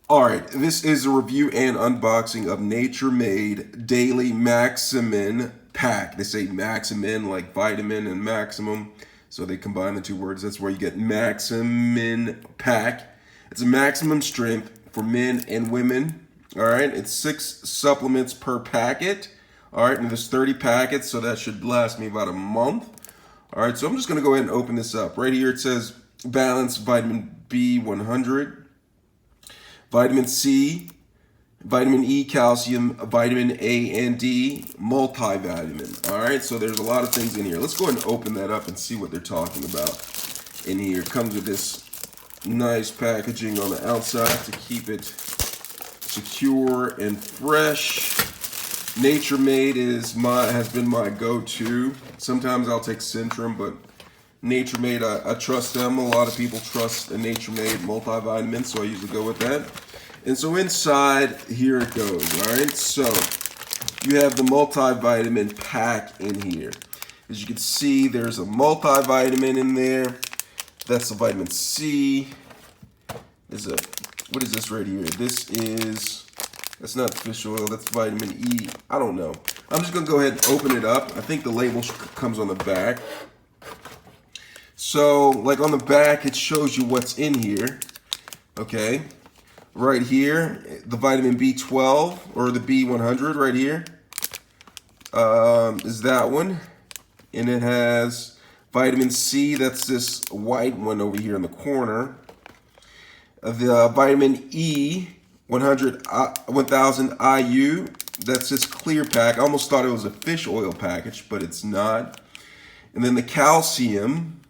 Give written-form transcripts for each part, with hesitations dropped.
All right, this is a review and unboxing of Nature Made Daily Maximin Pack. They say Maximin like vitamin and maximum, so they combine the two words. That's where you get Maximin Pack. It's a maximum strength for men and women. All right, it's 6 supplements per packet. All right, and there's 30 packets, so that should last me about a month. All right, so I'm just going to go ahead and open this up. Right here it says Balance Vitamin B100. Vitamin C, vitamin E, calcium, vitamin A and D, multivitamin. All right, so there's a lot of things in here. Let's go ahead and open that up and see what they're talking about in here. It comes with this nice packaging on the outside to keep it secure and fresh. Nature Made has been my go-to. Sometimes I'll take Centrum, but Nature Made, I trust them. A lot of people trust a Nature Made multivitamin, so I usually go with that. And so inside, here it goes, all right? So you have the multivitamin pack in here. As you can see, there's a multivitamin in there. That's the vitamin C. What is this right here? That's not fish oil, that's vitamin E. I don't know. I'm just gonna go ahead and open it up. I think the label comes on the back. So, like on the back, it shows you what's in here, okay? Right here, the vitamin B12, or the B100 right here, is that one. And it has vitamin C, that's this white one over here in the corner. The vitamin E, 1000 IU, that's this clear pack. I almost thought it was a fish oil package, but it's not. And then the calcium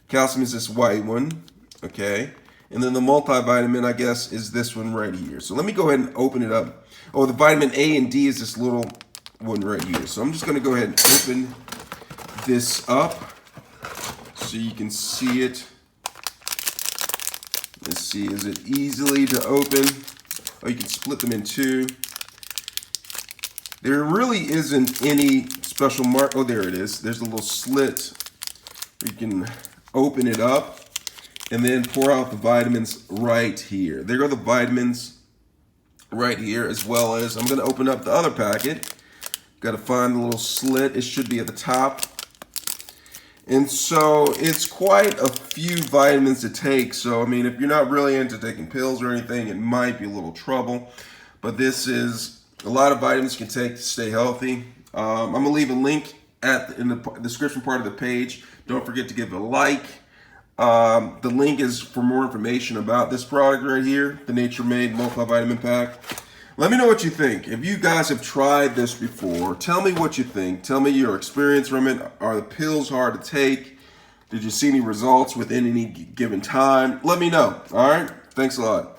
is this white one, okay? And then the multivitamin, I guess, is this one right here. So let me go ahead and open it up. Oh, the vitamin A and D is this little one right here. So I'm just gonna go ahead and open this up so you can see it. Let's see, is it easily to open? Oh, you can split them in two. There really isn't any special mark. Oh, there it is. There's a little slit where you can open it up and then pour out the vitamins right here. There are the vitamins right here, as well as I'm going to open up the other packet. Got to find the little slit. It should be at the top. And so it's quite a few vitamins to take. So, I mean, if you're not really into taking pills or anything, it might be a little trouble. But this is a lot of vitamins you can take to stay healthy. I'm going to leave a link in the description part of the page. Don't forget to give it a like. The link is for more information about this product right here, the Nature Made Multivitamin Pack. Let me know what you think. If you guys have tried this before, tell me what you think. Tell me your experience from it. Are the pills hard to take? Did you see any results within any given time? Let me know, all right? Thanks a lot.